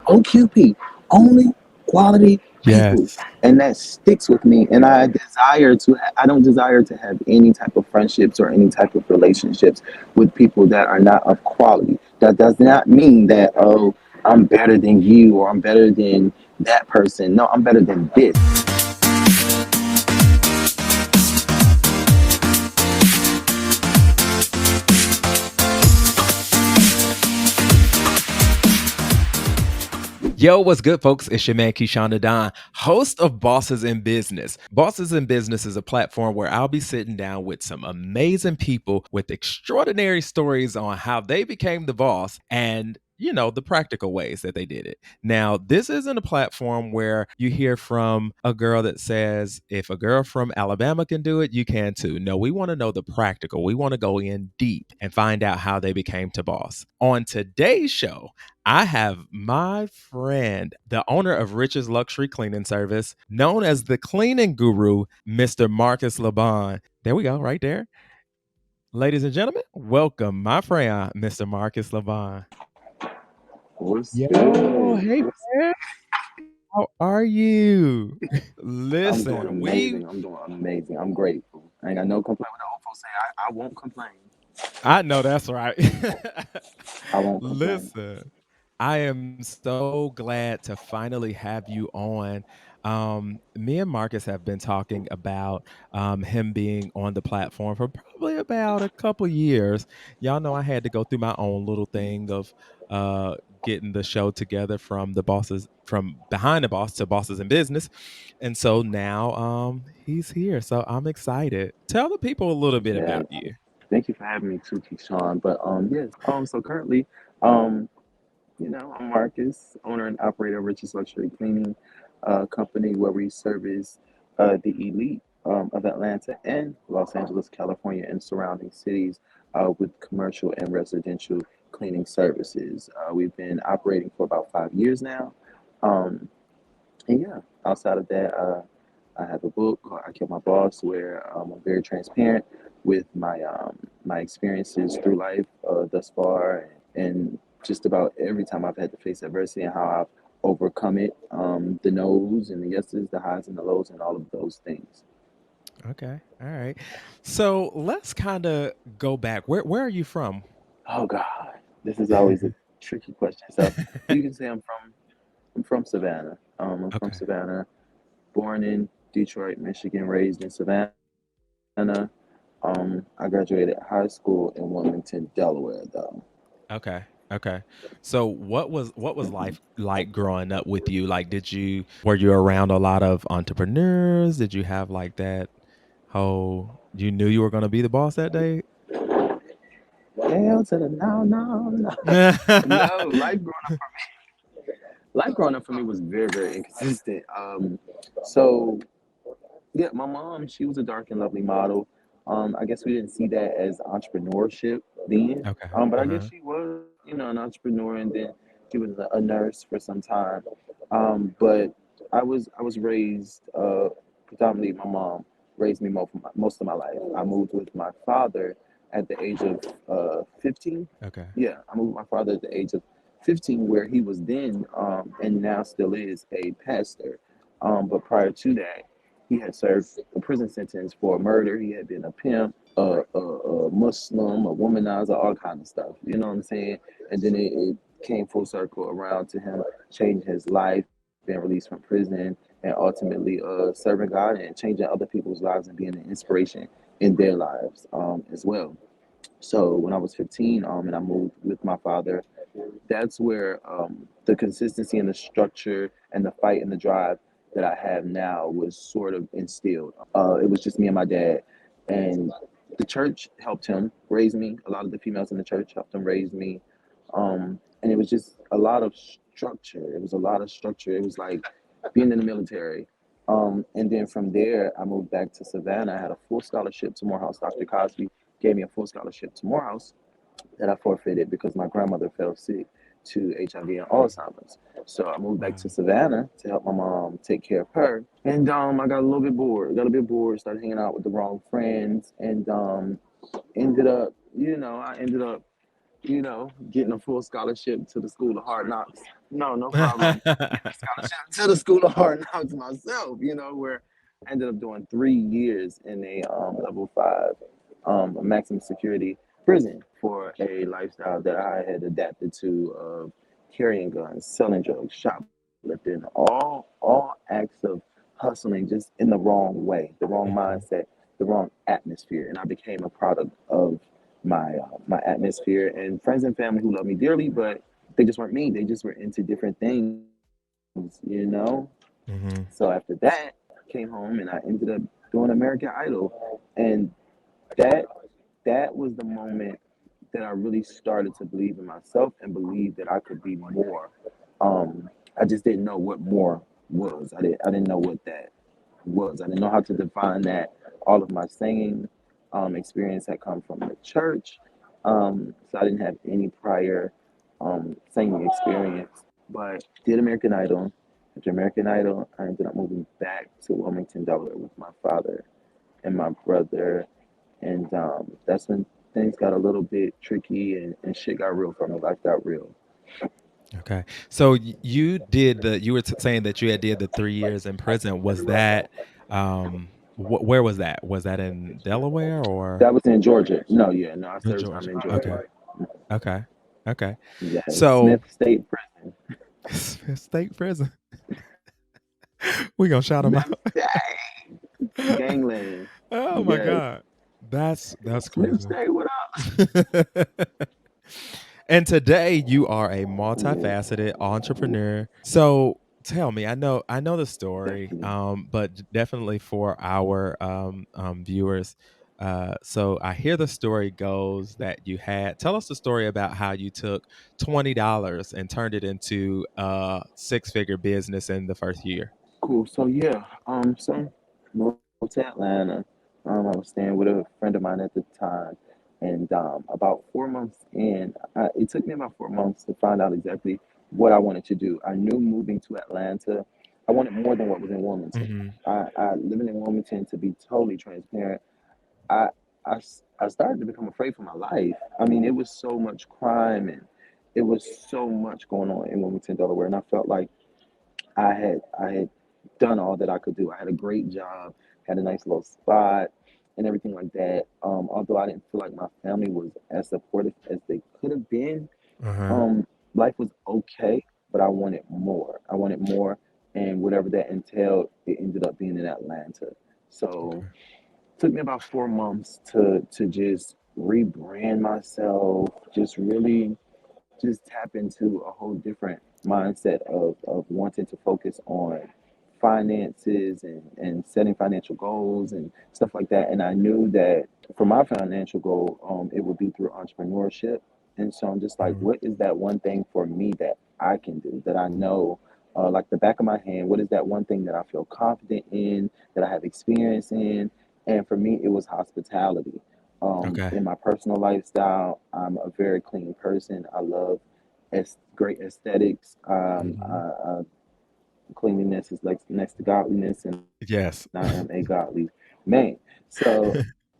OQP, only quality people, Yes. and that sticks with me. And I don't desire to have any type of friendships or any type of relationships with people that are not of quality. That does not mean that, oh, I'm better than you or I'm better than that person. No, I'm better than this. Yo, what's good, folks? It's your man, Keyshawn Don, host of Bosses in Business. Bosses in Business is a platform where I'll be sitting down with some amazing people with extraordinary stories on how they became the boss and the practical ways that they did it. Now, this isn't a platform where you hear from a girl that says, if a girl from Alabama can do it, you can too. No, we want to know the practical. We want to go in deep and find out how they became to boss. On today's show, I have my friend, the owner of Rich's Luxury Cleaning Service, known as the cleaning guru, Mr. Marcus LaBon. There we go, right there. Ladies and gentlemen, welcome my friend, Mr. Marcus LaBon. What's Yo, good? hey man, how are you? I'm doing Listen, amazing. I'm doing amazing. I'm grateful. I ain't got no complaint with the old folks say. I won't complain. I know that's right. I won't complain. Listen, I am so glad to finally have you on. Me and Marcus have been talking about him being on the platform for probably about a couple years. Y'all know I had to go through my own little thing of uh, getting the show together from the bosses, from behind the boss to bosses in business, and so now he's here. So I'm excited. Tell the people a little bit Yeah. about you. Thank you for having me too, Keyshawn. But yes. So currently, um, I'm Marcus, owner and operator of Rich's Luxury Cleaning Company, where we service the elite of Atlanta and Los Angeles, California, and surrounding cities with commercial and residential cleaning services. We've been operating for about 5 years now. Um, and yeah, outside of that, I have a book called I Kill My Boss, where I'm very transparent with my experiences through life thus far, and just about every time I've had to face adversity and how I've overcome it, the no's and the yeses, the highs and the lows, and all of those things. Okay. All right. So let's kind of go back. Where are you from? Oh God, this is always a tricky question. So you can say I'm from Savannah. I'm from Okay. Savannah, born in Detroit, Michigan, raised in Savannah. I graduated high school in Wilmington, Delaware, though. Okay. Okay. So what was life like growing up with you? Like did you were you around a lot of entrepreneurs? Did you have like that whole you knew you were going to be the boss that day? Hell to the no, no, no. No, life growing up for me was very, very inconsistent. So yeah, my mom, she was a dark and lovely model. I guess we didn't see that as entrepreneurship then. Okay. But I guess Uh-huh. she was, an entrepreneur, and then she was a nurse for some time. But I was raised predominantly. My mom raised me most of my life. I moved with my father at the age of 15. Okay. Yeah, I moved with my father at the age of 15, where he was then and now still is a pastor. But prior to that, he had served a prison sentence for murder. He had been a pimp, a Muslim, a womanizer, all kind of stuff. You know what I'm saying? And then it came full circle around to him changing his life, being released from prison, and ultimately serving God and changing other people's lives and being an inspiration in their lives as well. So when I was 15, and I moved with my father, that's where the consistency and the structure and the fight and the drive that I have now was sort of instilled. It was just me and my dad, and the church helped him raise me. A lot of the females in the church helped him raise me, and it was just a lot of structure. It was a lot of structure. It was like being in the military. And then from there, I moved back to Savannah. I had a full scholarship to Morehouse. Dr. Cosby gave me a full scholarship to Morehouse that I forfeited because my grandmother fell sick to HIV and Alzheimer's. So I moved back Wow. to Savannah to help my mom take care of her. And I got a little bit bored. Got a bit bored, started hanging out with the wrong friends, and ended up, I ended up getting a full scholarship to the School of Hard Knocks. No, no problem. Getting a scholarship to the School of Hard Knocks myself, where I ended up doing 3 years in a level 5 maximum security prison for a lifestyle that I had adapted to of carrying guns, selling drugs, shoplifting, all acts of hustling just in the wrong way, the wrong mindset, the wrong atmosphere, and I became a product of my atmosphere and friends and family who love me dearly, but they just weren't me. They just were into different things. So after Hmm. that, I came home and I ended up doing American Idol, and that that was the moment that I really started to believe in myself and believe that I could be more. I just didn't know what more was. I didn't know what that was. I didn't know how to define that. All of my singing experience had come from the church, so I didn't have any prior singing experience. But did American Idol. After American Idol, I ended up moving back to Wilmington, Delaware, with my father and my brother, and that's when things got a little bit tricky and shit got real for me. Life got real. Okay. So you were saying that you had did the 3 years in prison. Was that, where was that? Was that in Delaware or That was in Georgia. No, yeah, no, I in served time Georgia? in Okay. Georgia. Okay. Okay. Yeah, So Smith State Prison. state prison. We gonna shout them Smith out. State. Gangland. Oh my Yes. God. That's Smith crazy. State, what up? And today you are a Yeah, multifaceted entrepreneur. So tell me, I know the story, definitely. but definitely for our viewers. So I hear the story goes that you had. Tell us the story about how you took $20 and turned it into a six-figure business in the first year. Cool. So yeah, moved to Atlanta. I was staying with a friend of mine at the time, and about 4 months in, it took me about 4 months to find out exactly what I wanted to do. I knew moving to Atlanta, I wanted more than what was in Wilmington. Hmm. I living in Wilmington, to be totally transparent, I, I started to become afraid for my life. I mean, it was so much crime and it was so much going on in Wilmington, Delaware, and I felt like I had done all that I could do. I had a great job, had a nice little spot, and everything like that. Although I didn't feel like my family was as supportive as they could have been, Uh-huh. um, life was okay, but I wanted more. I wanted more, and whatever that entailed, it ended up being in Atlanta. So Okay. it took me about 4 months to just rebrand myself, just really just tap into a whole different mindset of wanting to focus on finances and setting financial goals and stuff like that. And I knew that for my financial goal, it would be through entrepreneurship. And so I'm just like, Mhm. what is that one thing for me that I can do that I know, like the back of my hand? What is that one thing that I feel confident in, that I have experience in? And for me, it was hospitality. Okay. In my personal lifestyle, I'm a very clean person. I love great aesthetics. Mhm. Cleanliness is like next to godliness, and I am a Yes. godly man. So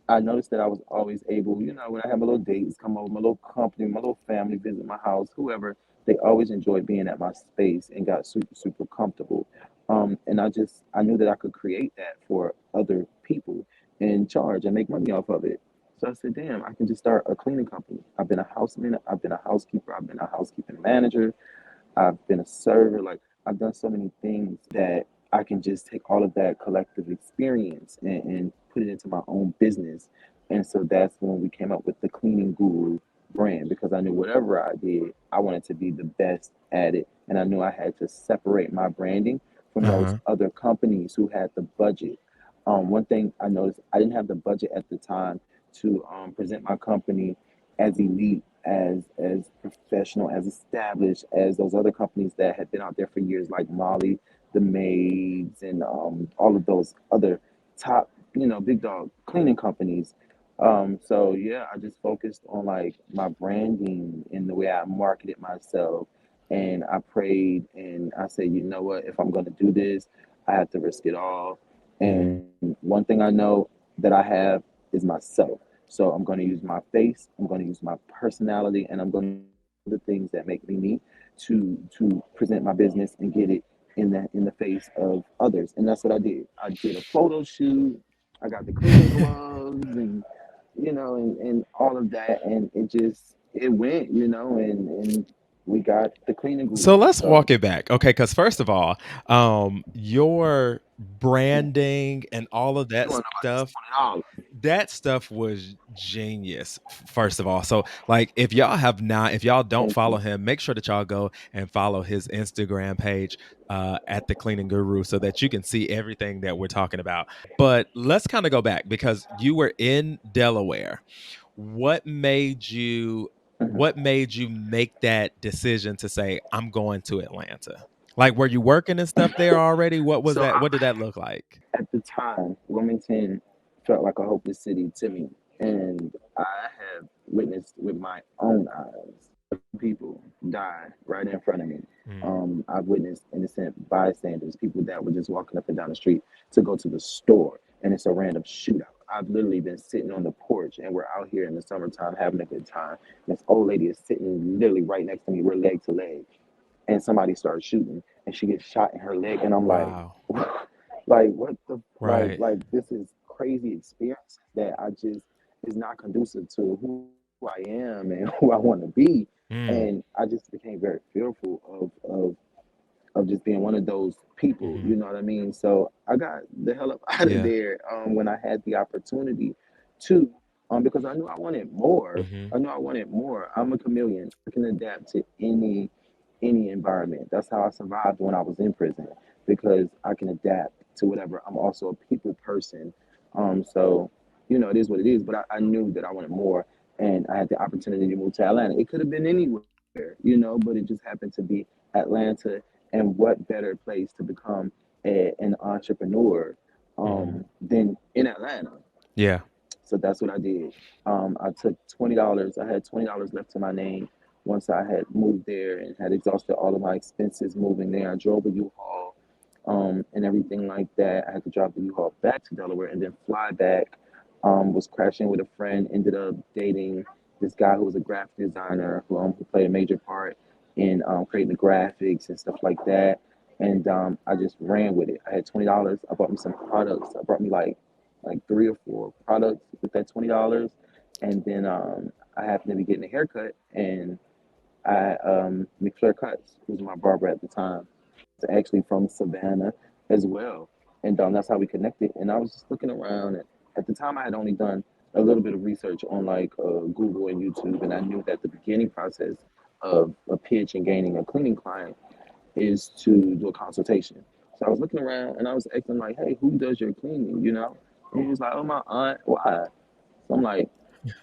I noticed that I was always able, when I have my little dates come over, my little company, my little family visit my house, whoever, they always enjoyed being at my space and got super, super comfortable. And I knew that I could create that for other people and charge and make money off of it. So I said, damn, I can just start a cleaning company. I've been a houseman, I've been a housekeeper, I've been a housekeeping manager, I've been a server. Like I've done so many things that I can just take all of that collective experience and put it into my own business. And so that's when we came up with the Cleaning Guru brand because I knew whatever I did, I wanted to be the best at it. And I knew I had to separate my branding from those Uh-huh. other companies who had the budget. One thing I noticed, I didn't have the budget at the time to present my company as elite, as professional, as established as those other companies that had been out there for years, like Molly, the Maids, and all of those other top, big dog cleaning companies. So yeah, I just focused on like my branding and the way I marketed myself, and I prayed and I said, you know what, if I'm gonna do this, I have to risk it all. Mhm. And one thing I know that I have is myself. So I'm going to use my face, I'm going to use my personality, and I'm going to use all the things that make me me to present my business and get it in the face of others. And that's what I did. I did a photo shoot. I got the cleaning gloves and and all of that, and it went, and we got the cleaning So going. let's So walk it back. Okay, because first of all, your branding and all of you that want to know about this stuff, $20? that stuff was genius, first of all. So, like, if y'all don't Thank follow you. him, make sure that y'all go and follow his Instagram page at the Cleaning Guru so that you can see everything that we're talking about. But let's kind of go back because you were in Delaware. What made you Mhm. what made you make that decision to say, I'm going to Atlanta? Like, were you working and stuff there already? What was So that? What did that look like? at the time, Wilmington felt like a hopeless city to me, and I have witnessed with my own eyes people die right in front of me. Mm, I've witnessed innocent bystanders, people that were just walking up and down the street to go to the store, and it's a random shootout. I've literally been sitting on the porch, and we're out here in the summertime having a good time. This old lady is sitting literally right next to me. We're leg to leg, and somebody starts shooting, and she gets shot in her leg, and I'm like, wow. like what the Right. like this is crazy experience that I just is not conducive to who I am and who I want to be, and Mm, I just became very fearful of just being one of those people, mhm. you know what I mean? So I got the hell up out of Yeah. there when I had the opportunity to, because I knew I wanted more. Mhm. I knew I wanted more. I'm a chameleon. I can adapt to any environment. That's how I survived when I was in prison because I can adapt to whatever. I'm also a people person. So, it is what it is, but I knew that I wanted more and I had the opportunity to move to Atlanta. It could have been anywhere, but it just happened to be Atlanta. And what better place to become an entrepreneur Mhm. than in Atlanta? Yeah. So that's what I did. I took $20. I had $20 left to my name. Once I had moved there and had exhausted all of my expenses moving there, I drove a U-Haul and everything like that. I had to drive the U-Haul back to Delaware and then fly back. Was crashing with a friend. Ended up dating this guy who was a graphic designer who played a major part in creating the graphics and stuff like that. And I just ran with it. I had $20. I bought me some products. I brought me like three or four products with that $20, and then I happened to be getting a haircut, and I McFlare Cuts, who was my barber at the time, was actually from Savannah as well, and that's how we connected. And I was just looking around, and at the time I had only done a little bit of research on like Google and YouTube, and I knew that the beginning process of a pitch and gaining a cleaning client is to do a consultation. So I was looking around and I was asking like, "Hey, who does your cleaning?" And he was like, "Oh, my aunt." Why? So I'm like,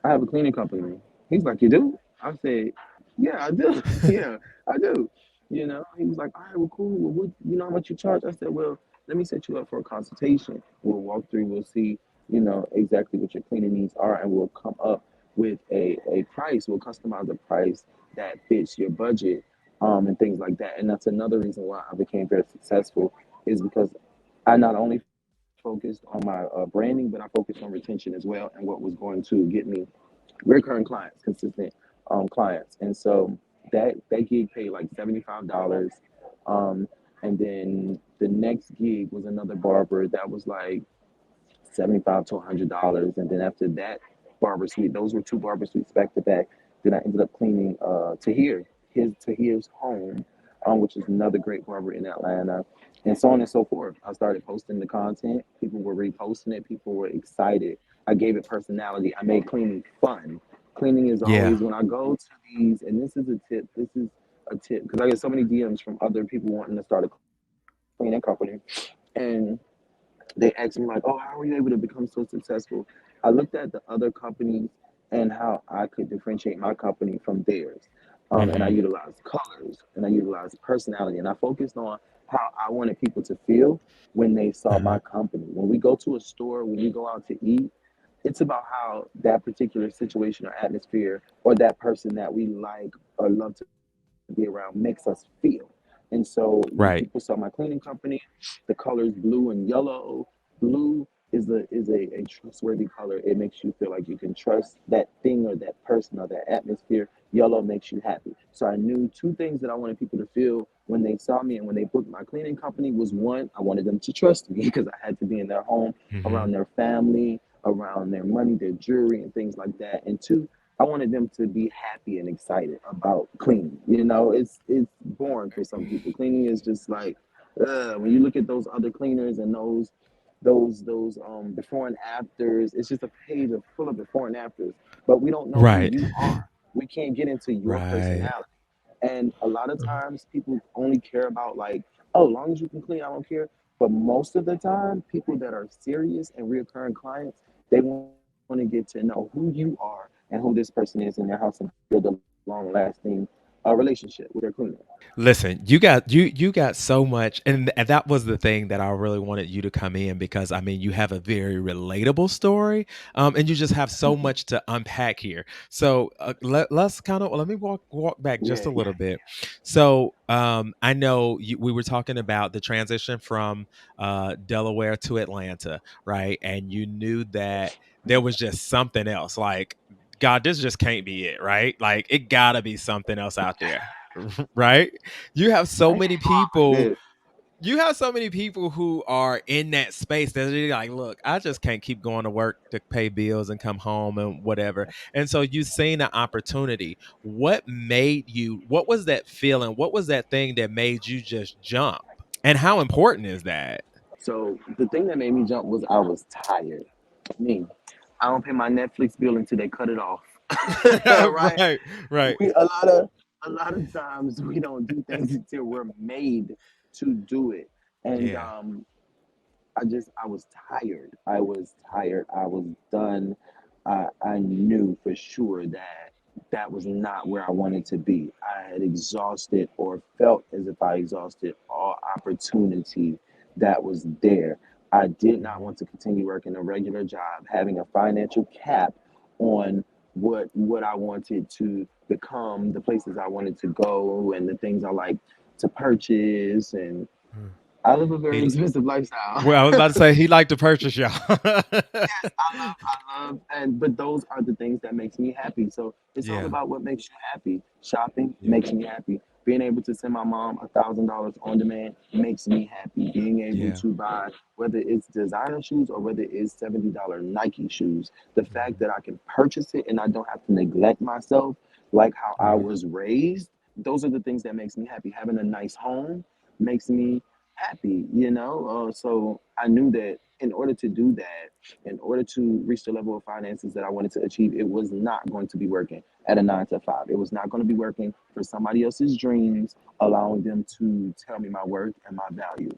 "I have a cleaning company." He's like, "You do?" I said, "Yeah, I do. Yeah, I do." He was like, "All right, well, cool. Well, how much you charge?" I said, "Well, let me set you up for a consultation. We'll walk through. We'll see, exactly what your cleaning needs are, and we'll come up with a price. We'll customize a price that fits your budget, and things like that." And that's another reason why I became very successful is because I not only focused on my branding, but I focused on retention as well and what was going to get me recurring clients, consistent clients. And so that gig paid like $75. Um, and then the next gig was another barber that was like 75 to $100. And then after that barber suite, those were two barber suites back to back. Then I ended up cleaning Tahir's home, which is another great barber in Atlanta, and so on and so forth. I started posting the content. People were reposting it. People were excited. I gave it personality. I made cleaning fun. Cleaning is Yeah. always when I go to these, and this is a tip. This is a tip because I get so many DMs from other people wanting to start a cleaning company, and they asked me like, "Oh, how were you able to become so successful?" I looked at the other companies and how I could differentiate my company from theirs, and I Mhm. utilized colors and I utilized personality, and I focused on how I wanted people to feel when they saw Mhm. my company. When we go to a store, when we go out to eat, it's about how that particular situation or atmosphere or that person that we like or love to be around makes us feel. And so when people Right. saw my cleaning company, the colors blue and yellow, blue is a trustworthy color. It makes you feel like you can trust that thing or that person or that atmosphere. Yellow makes you happy. So I knew two things that I wanted people to feel when they saw me and when they booked my cleaning company was one, I wanted them to trust me because I had to be in their home, Hmm. around their family, around their money, their jewelry, and things like that. And two, I wanted them to be happy and excited about cleaning. It's boring for some people. Cleaning is just like when you look at those other cleaners and those before and afters, it's just a page of full of before and afters. But we don't know who Right. you are. We can't get into your Right. personality. And a lot of times people only care about like, oh, as long as you can clean, I don't care. But most of the time, people that are serious and reoccurring clients, they want to get to know who you are and who this person is in their house and build a long lasting relationship with their cleaner. Listen, you got so much, and that was the thing that I really wanted you to come in because I mean you have a very relatable story, and you just have so much to unpack here. So let's kind of let me walk back Yeah, just a little bit. So I know we were talking about the transition from Delaware to Atlanta, right? And you knew that there was just something else, like God, this just can't be it, right? Like it gotta be something else out there. Right? You have so I many can't go out like people. this. You have so many people who are in that space that they're like, look, I just can't keep going to work to pay bills and come home and whatever. And so you've seen an opportunity. What was that feeling? What was that thing that made you just jump? And how important is that? So the thing that made me jump was I was tired. Me, I don't pay my Netflix bill until they cut it off. Right? Right, right. We a lot of times we don't do things until we're made to do it. And Yeah. I was tired. I was tired. I was done. I knew for sure that that was not where I wanted to be. I had exhausted or felt as if I exhausted all opportunity that was there. I did not Mhm. want to continue working a regular job, having a financial cap on what I wanted to become, the places I wanted to go, and the things I like to purchase. And Mm. I live a very He, expensive lifestyle. well, I was about to say he liked to purchase y'all. Yes, I love, and but those are the things that makes me happy. So it's all Yeah. about what makes you happy. Shopping Yeah. makes me happy. Being able to send my mom $1,000 on demand makes me happy. Being able Yeah. to buy whether it's designer shoes or whether it's $70 Nike shoes, the fact Mhm. that I can purchase it and I don't have to neglect myself like how I Right. was raised. Those are the things that makes me happy. Having a nice home makes me happy. So I knew that in order to do that, in order to reach the level of finances that I wanted to achieve, it was not going to be working at a 9 to 5. It was not going to be working for somebody else's dreams, allowing them to tell me my worth and my value.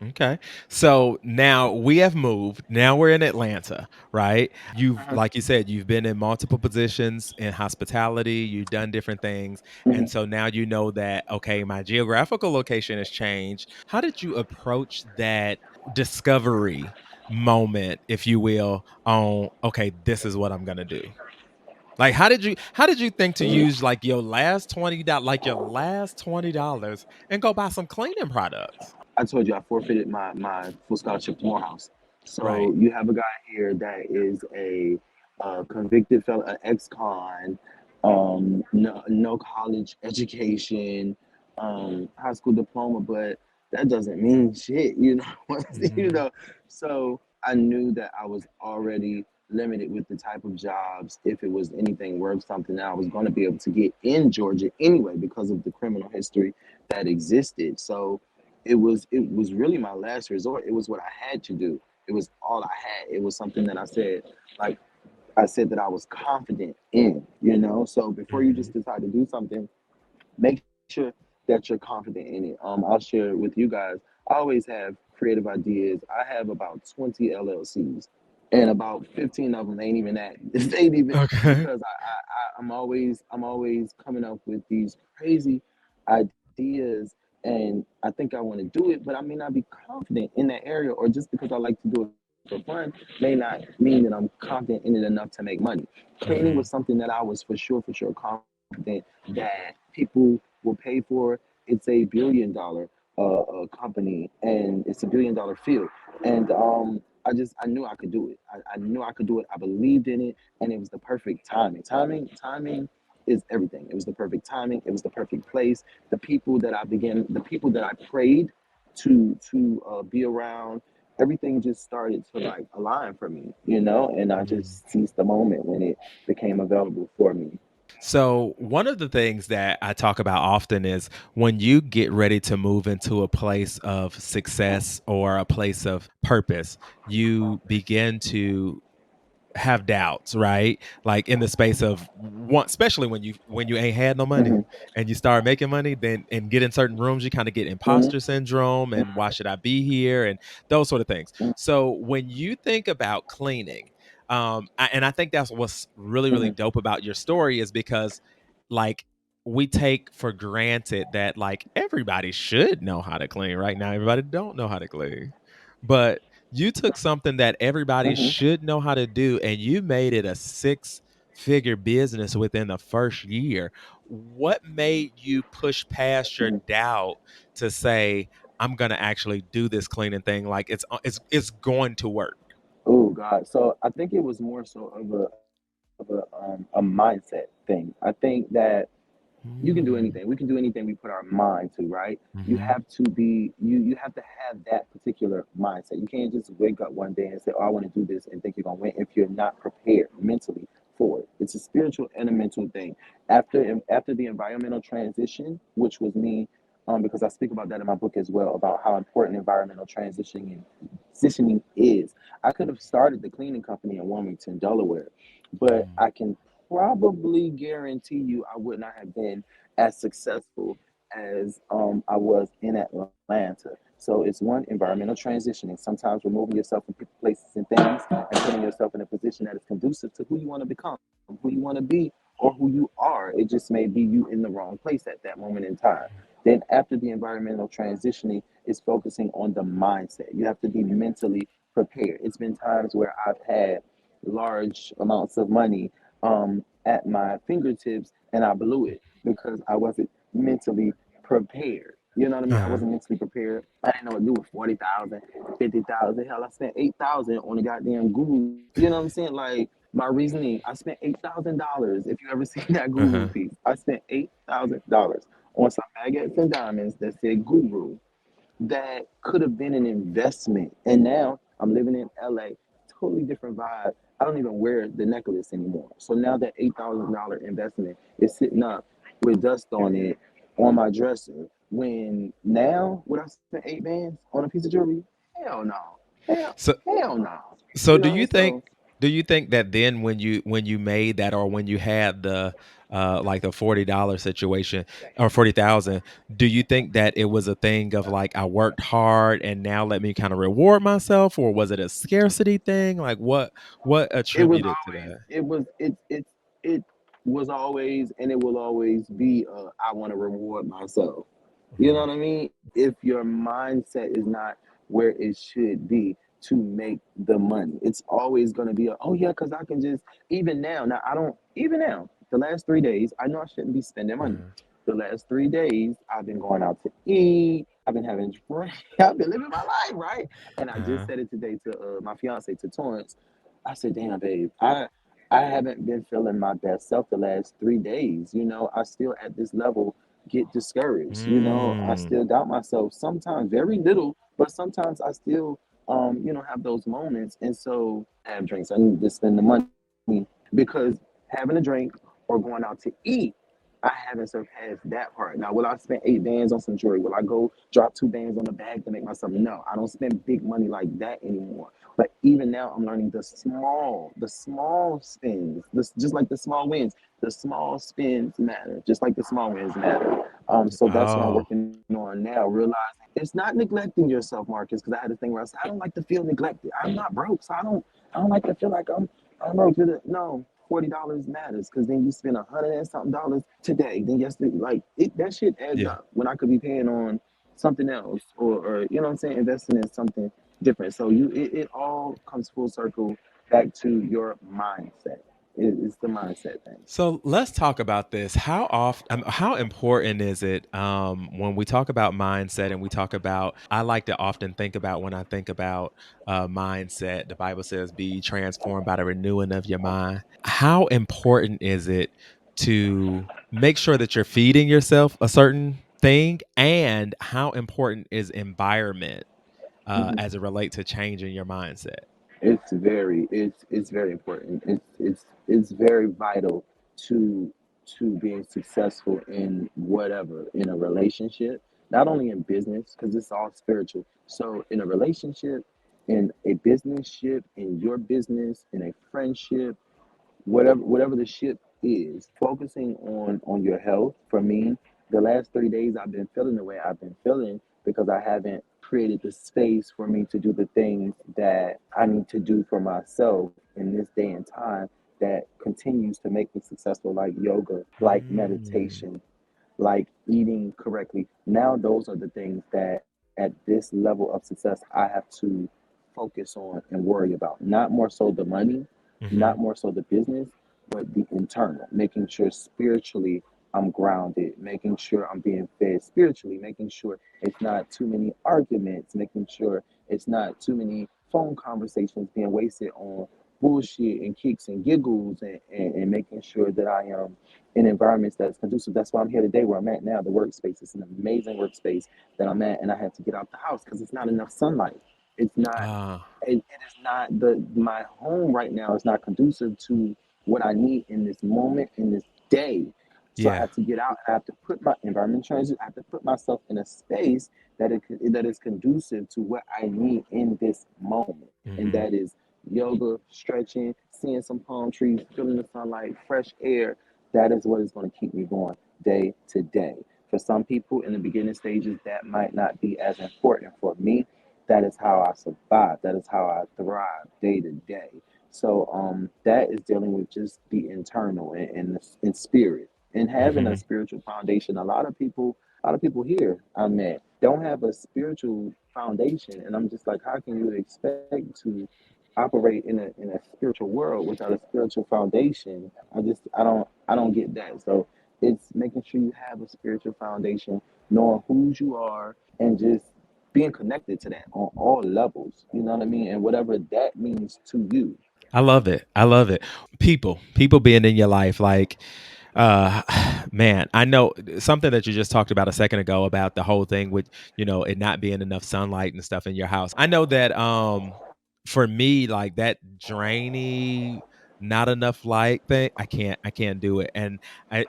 Okay. So now we have moved. Now we're in Atlanta, right? Mhm, Like you said, you've been in multiple positions in hospitality, you've done different things. And mhm. so now you know that, okay, my geographical location has changed. How did you approach that discovery moment, if you will, on, okay, this is what I'm going to do? Like how did you think to use like your last $20 and go buy some cleaning products? I told you I forfeited my full scholarship to Morehouse. Right. So you have a guy here that is a convicted felon, an ex-con, no college education, high school diploma, but that doesn't mean shit, you Mhm. know. So I knew that I was already limited with the type of jobs. If it was anything worth something that I was going to be able to get in Georgia anyway because of the criminal history that existed. So it was really my last resort. It was what I had to do. It was all I had. It was something that like I said that I was confident in. So before you just Mhm. decide to do something, make sure that you're confident in it. I'll share with you guys. I always have creative ideas. I have about 20 LLCs, and about 15 of them ain't even that. They ain't even Okay. because I'm always coming up with these crazy ideas, and I think I want to do it, but I may not be confident in that area, or just because I like to do it for fun may not mean that I'm confident in it enough to make money. Cleaning was Mhm. something that I was for sure confident that people will pay for. It's a $1 billion company, and it's a $1 billion field. And I knew I could do it. I knew I could do it. I believed in it, and it was the perfect timing. Timing is everything. It was the perfect timing. It was the perfect place. The people that I prayed to be around, everything just started to like align for me, and I Mm. just seized the moment when it became available for me. So, one of the things that I talk about often is when you get ready to move into a place of success or a place of purpose, you begin to have doubts, right? Like in the space of one, especially when you ain't had no money Hmm. and you start making money, then and get in certain rooms, you kind of get Hmm. imposter syndrome and why should I be here and those sort of things. So when you think about cleaning, and I think that's what's really really Hmm. dope about your story is because like we take for granted that like everybody should know how to clean. Right now everybody don't know how to clean, but you took something that everybody Hmm. should know how to do and you made it a six-figure business within the first year. What made you push past your Hmm. doubt to say, I'm gonna actually do this cleaning thing? Like it's going to work. Oh God! So I think it was more so of a mindset thing. I think that you can do Mm, anything. We can do anything we put our mind to, right? You mhm, have to be you have to have that particular mindset. You can't just wake up one day and say, "Oh, I want to do this," and think you're gonna win if you're not prepared mentally for it. It's a spiritual and a mental thing. After the environmental transition, which was me, because I speak about that in my book as well about how important environmental transitioning is. I could have started the cleaning company in Wilmington, Delaware, but mm, I can probably guarantee you I would not have been as successful as I was in Atlanta. So it's one, environmental transitioning. Sometimes removing yourself from people, places, and things, and putting yourself in a position that is conducive to who you want to become, who you want to be, or who you are. It just may be you in the wrong place at that moment in time. Then after the environmental transitioning is focusing on the mindset. You have to be mentally prepared. It's been times where I've had large amounts of money at my fingertips and I blew it because I wasn't mentally prepared. You know what I mean? I uh-huh, wasn't mentally prepared. I didn't know what to do with 40,000, 50,000. Hell, I spent 8,000 on a goddamn guru. You know what I'm saying? Like my reasoning, I spent $8,000. If you ever seen that guru uh-huh. piece, I spent $8,000 on some baguettes and diamonds that said guru that could have been an investment. And now I'm living in LA, totally different vibe. I don't even wear the necklace anymore. So now that $8,000 investment is sitting up with dust on it on my dresser. When now would I spend 8 bands on a piece of jewelry? Hell no. Hell, So hell no. So You know what I mean? So do you think that then when you made that or when you had the like the $40 situation or 40,000, do you think that it was a thing of like I worked hard and now let me kind of reward myself, or was it a scarcity thing? Like what it was attributed to always that? it was always and it will always be I want to reward myself. You know Mhm. what I mean? If your mindset is not where it should be to make the money, it's always going to be oh yeah, because I can just even now I don't even now the last 3 days I know I shouldn't be spending money. Uh-huh. The last 3 days I've been going out to eat. I've been having drinks. I've been living my life right. And I just Uh-huh. said it today to my fiance to Torrance. I said, damn, babe, I haven't been feeling my best self the last 3 days. I still at this level get discouraged. I Mm. still doubt myself sometimes, very little, but sometimes I still, have those moments. And so I have drinks. I need to spend the money because having a drink or going out to eat, I haven't surpassed that part. Now, will I spend 8 bands on some jewelry? Will I go drop 2 bands on a bag to make myself? No, I don't spend big money like that anymore. But even now, I'm learning the small spins, just like the small wins. The small spins matter, just like the small wins matter. So that's what I'm Oh. working on now, realizing it's not neglecting yourself, Marcus. Because I had a thing where I said, I don't like to feel neglected. I'm not broke, so I don't like to feel like I'm broke. No, $40 matters because then you spend 100 and something dollars today. Then yesterday, like that shit adds Yeah. up. When I could be paying on something else, or you know what I'm saying, investing in something different. So it all comes full circle back to your mindset. It's the mindset thing. So let's talk about this. How important is it when we talk about mindset and we talk about? I like to often think about when I think about mindset. The Bible says, "Be transformed by the renewing of your mind." How important is it to make sure that you're feeding yourself a certain thing, and how important is environment Hmm. as it relates to changing your mindset? It's very important. It's very vital to being successful in whatever, in a relationship, not only in business because it's all spiritual. So in a relationship, in a business ship, in your business, in a friendship, whatever the ship is, focusing on your health. For me, the last 3 days I've been feeling the way I've been feeling because I haven't created the space for me to do the things that I need to do for myself in this day and time that continues to make me successful, like yoga, like Mm. meditation, like eating correctly. Now those are the things that at this level of success I have to focus on and worry about. Not more so the money, not Hmm. more so the business, but the internal, making sure spiritually I'm grounded, making sure I'm being fed spiritually, making sure it's not too many arguments, making sure it's not too many phone conversations being wasted on bullshit and kicks and giggles, and making sure that I am in environments that's conducive. That's why I'm here today where I'm at now. The workspace is an amazing workspace that I'm at, and I had to get out the house because it's not enough sunlight. It's not. Ah, It is not the my home right now is not conducive to what I need in this moment in this day. So I yeah. have to get out. I have to put my environment transit. I have to put myself in a space that is conducive to what I need in this moment, and Hmm. that is yoga, stretching, seeing some palm trees, feeling the sunlight, fresh air. That is what is going to keep me going day to day. For some people in the beginning stages, that might not be as important. For me, that is how I survive. That is how I thrive day to day. So that is dealing with just the internal and spirit and having a Hmm. spiritual foundation. A lot of people here I met don't have a spiritual foundation, and I'm just like, how can you expect to operate in a spiritual world without a spiritual foundation? I don't get that. So it's making sure you have a spiritual foundation, knowing whose you are, and just being connected to that on all levels. You know what I mean? And whatever that means to you. I love it. I love it. People being in your life, like, uh, man, I know something that you just talked about a second ago about the whole thing with, it not being enough sunlight and stuff in your house. I know that, for me, like that drainy, not enough light thing, I can't do it. And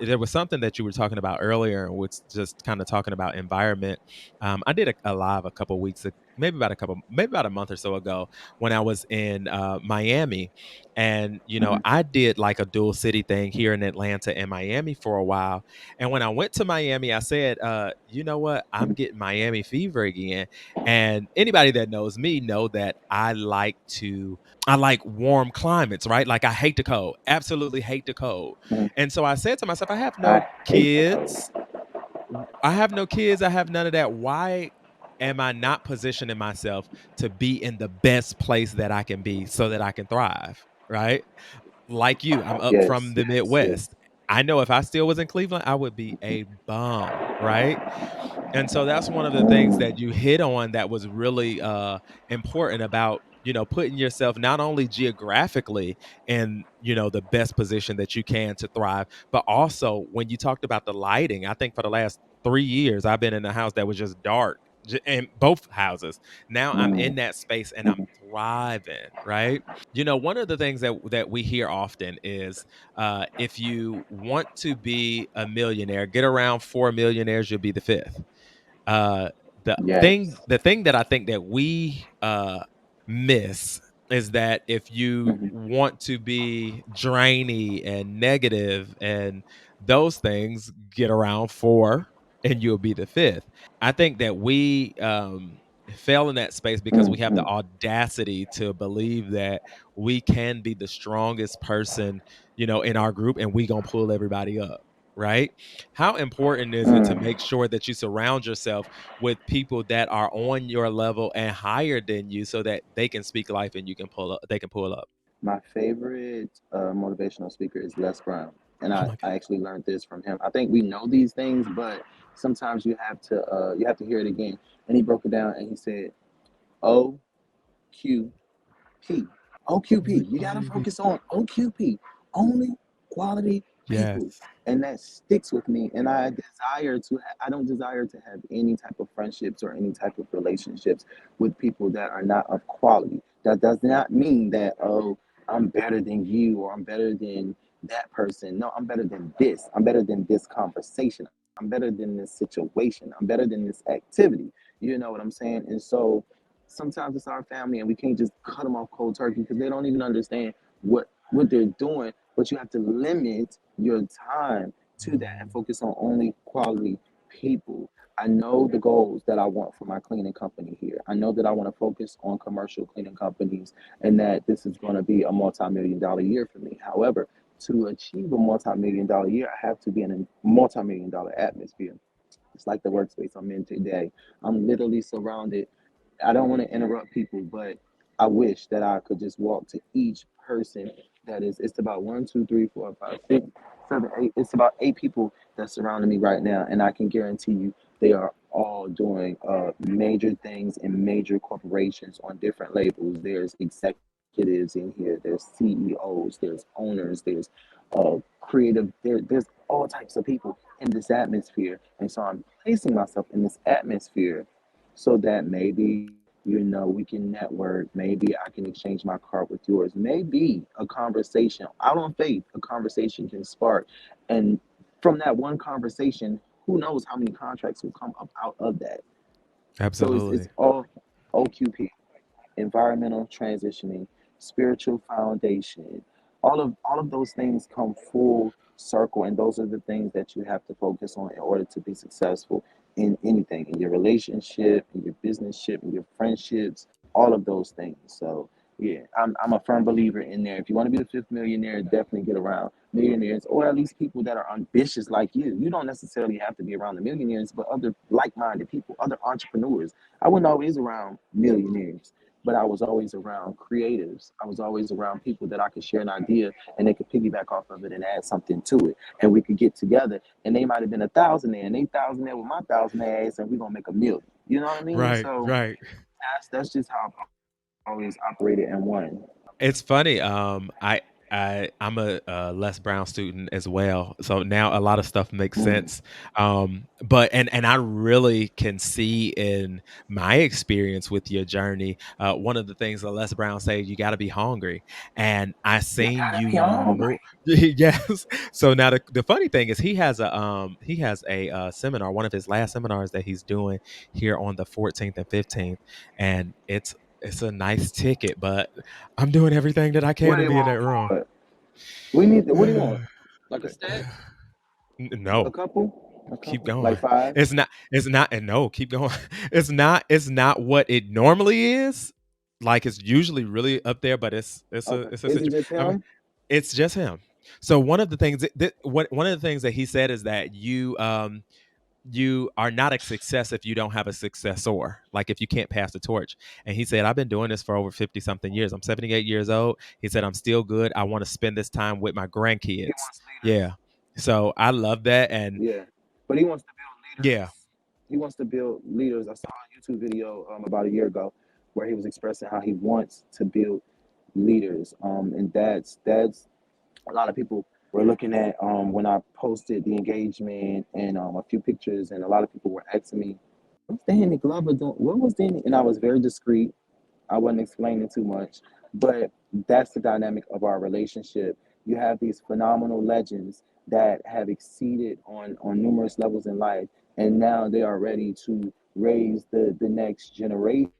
there was something that you were talking about earlier, which just kind of talking about environment. I did a live a couple weeks, maybe about a month or so ago when I was in Miami. And, Mhm. I did like a dual city thing here in Atlanta and Miami for a while. And when I went to Miami, I said, you know what? I'm getting Miami fever again. And anybody that knows me know that I like warm climates, right? Like I hate the cold, absolutely hate the cold. Mhm. And so I said to myself, I hate the cold. I have no kids, I have none of that. Why am I not positioning myself to be in the best place that I can be so that I can thrive, right? Like you, I'm up Yes, from the yes, yes. Midwest. I know if I still was in Cleveland, I would be a bum, right? And so that's one of the things Mm, that you hit on that was really important about, putting yourself not only geographically in, the best position that you can to thrive, but also when you talked about the lighting. I think for the last 3 years I've been in a house that was just dark in both houses. Now I'm mm, in that space and I'm mhm, thriving, right? One of the things that we hear often is, if you want to be a millionaire, get around 4 millionaires, you'll be the fifth. uh the thing yes. the thing that I think that we miss is that if you Mhm, want to be drainy and negative and those things, get around four and you'll be the fifth. I think that we fail in that space because we have the mhm, audacity to believe that we can be the strongest person, in our group, and we gonna pull everybody up, right? How important is it to mm. make sure that you surround yourself with people that are on your level and higher than you so that they can speak life and you can pull up they can pull up? My favorite motivational speaker is Les Brown, and Oh I, my I god. actually learned this from him. I think we know these things, but sometimes you have to hear it again. And he broke it down, and he said OQP. OQP. You gotta focus on OQP. Only quality people. Yes. And that sticks with me. And I don't desire to have any type of friendships or any type of relationships with people that are not of quality. That does not mean that, oh, I'm better than you or I'm better than that person. No, I'm better than this. I'm better than this conversation. I'm better than this situation. I'm better than this activity. You know what I'm saying? And so sometimes it's our family and we can't just cut them off cold turkey because they don't even understand what they're doing, but you have to limit your time to that and focus on only quality people. I know the goals that I want for my cleaning company here. I know that I want to focus on commercial cleaning companies and that this is going to be a multi-million dollar year for me. However, to achieve a multi-million dollar year, I have to be in a multi-million dollar atmosphere. It's like the workspace I'm in today. I'm literally surrounded. I don't want to interrupt people, but I wish that I could just walk to each person that is. It's about one, two, three, four, five, six, seven, eight. It's about eight people that surrounding me right now, and I can guarantee you they are all doing major things in major corporations on different labels. There's executives in here. There's CEOs. There's owners. There's creative. There's all types of people in this atmosphere, and so I'm placing myself in this atmosphere so that maybe we can network. Maybe I can exchange my card with yours. Maybe a conversation out on faith, a conversation can spark, and from that one conversation, who knows how many contracts will come up out of that. So it's Absolutely. all OQP, environmental transitioning, spiritual foundation. All of those things come full circle, and those are the things that you have to focus on in order to be successful in anything, in your relationship, in your business ship, in your friendships, all of those things. So yeah, I'm a firm believer in there. If you want to be the fifth millionaire, definitely get around millionaires or at least people that are ambitious like you. You don't necessarily have to be around the millionaires, but other like-minded people, other entrepreneurs. I wasn't always around millionaires, but I was always around creatives. I was always around people that I could share an idea and they could piggyback off of it and add something to it. And we could get together and they might have been a thousandaire and they thousandaire with my thousandaire ass and we're gonna make a million. You know what I mean? Right, So right. that's just how I've always operated and won. It's funny. I'm a Les Brown student as well, so now a lot of stuff makes Mm. sense. But and I really can see in my experience with your journey. One of the things that Les Brown said, you got to be hungry, and I You seen gotta you be hungry. more. Yes. So now the funny thing is he has a seminar, one of his last seminars that he's doing here on the 14th and 15th, and it's a nice ticket, but I'm doing everything that I What can do to you be in want that room. for it? We need what do you want? Like a stack? A No, couple? A keep couple? Like going. five? It's not, and no, keep going. It's not what it normally is. Like it's usually really up there, but Okay. it's a Is it situation. just I mean, him? it's just him. So one of the things one of the things that he said is that you are not a success if you don't have a successor, like if you can't pass the torch. And he said, I've been doing this for over 50 something years. I'm 78 years old. He said, I'm still good. I want to spend this time with my He grandkids. wants leaders. Yeah. So I love that. And Yeah. But he wants to build yeah, leaders. He wants to build leaders. I saw a YouTube video about a year ago where he was expressing how he wants to build leaders. And that's a lot of people were looking at when I posted the engagement and a few pictures, and a lot of people were asking me, "What's Danny Glover doing? What was Danny?" And I was very discreet. I wasn't explaining too much, but that's the dynamic of our relationship. You have these phenomenal legends that have exceeded on numerous levels in life, and now they are ready to raise the next generation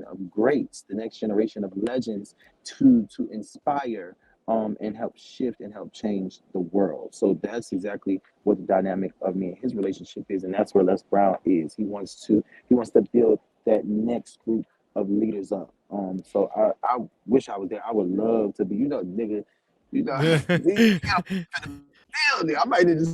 of greats, the next generation of legends to inspire and help shift and help change the world. So that's exactly what the dynamic of me and his relationship is, and that's where Les Brown is. He wants to build that next group of leaders up. So I wish I was there. I would love to be. Nigga, we got to for the building. I might need to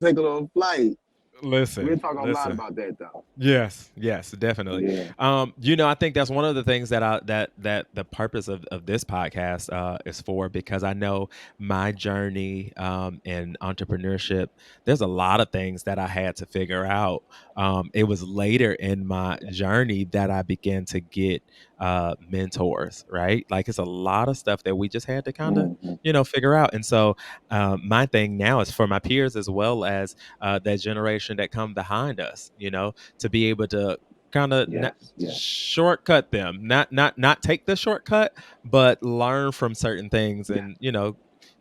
take a little flight. Listen, We'll talk a lot listen. about that though. Yes, yes, definitely. Yeah. I think that's one of the things that the purpose of this podcast is for, because I know my journey in entrepreneurship. There's a lot of things that I had to figure out. It was later in my journey that I began to get mentors. Right, like it's a lot of stuff that we just had to kind of Hmm. figure out. And so my thing now is for my peers as well as that generation that come behind us. To be able to kind of Yes. Yes. shortcut them, not take the shortcut, but learn from certain things, Yeah. and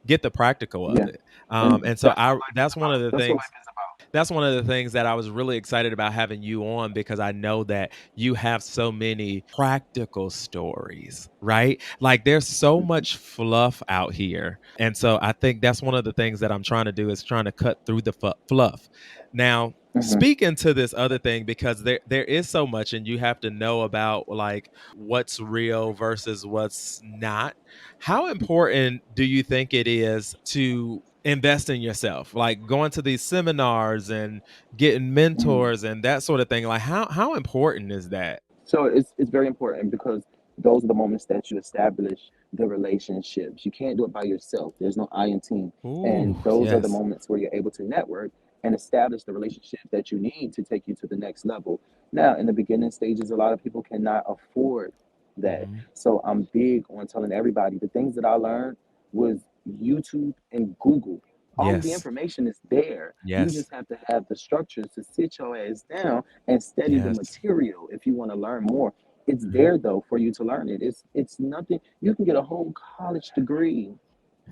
get the practical of Yeah. it. And And so that's what I life is that's one of about. the That's what things life is about. that's one of the things that I was really excited about having you on, because I know that you have so many practical stories, right? Like there's so Hmm. much fluff out here. And so I think that's one of the things that I'm trying to do, is trying to cut through the fluff. Now, Hmm. speaking to this other thing, because there is so much, and you have to know about like what's real versus what's not. How important do you think it is to invest in yourself, like going to these seminars and getting Hmm. mentors and that sort of thing? Like how important is that? So it's very important because those are the moments that you establish the relationships. You can't do it by yourself. There's no I in team. Ooh, And those are the yes. moments where you're able to network and establish the relationship that you need to take you to the next level. Now, in the beginning stages, a lot of people cannot afford that. Hmm. So I'm big on telling everybody the things that I learned was YouTube and Google. All of the Yes. information is there. You Yes. just have to have the structures to sit your ass down and study the Yes. material if you want to learn more. It's Mhm. there though for you to learn it. It's nothing. You can get a whole college degree.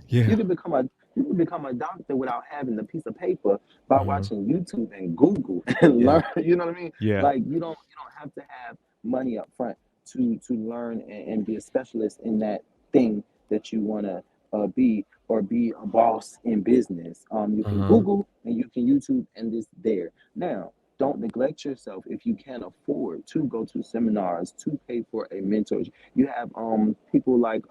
Yeah. You can become a you can become a doctor without having the piece of paper by Mhm. watching YouTube and Google and Yeah. learn. You know what I mean? Yeah. Like you don't have to have money up front to learn and be a specialist in that thing that you want to be, or be a boss in business. You can Uh-huh. Google and you can YouTube, and it's there. Now, don't neglect yourself if you can't afford to go to seminars, to pay for a mentor. You have people like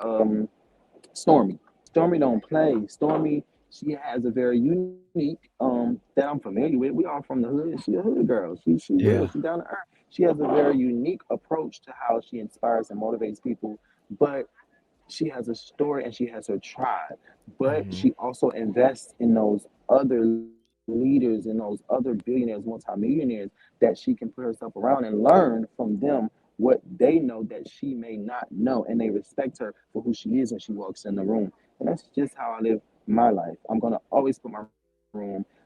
Stormy. Stormy don't play. Stormy, she has a very unique that I'm familiar with. We all from the hood. She a hood girl. She real. She Yeah. down to earth. She has a very unique approach to how she inspires and motivates people. But she has a story and she has her tribe. But Mhm. she also invests in those other leaders and those other billionaires, multimillionaires that she can put herself around and learn from them what they know that she may not know, and they respect her for who she is when she walks in the room. And that's just how I live my life. I'm gonna always put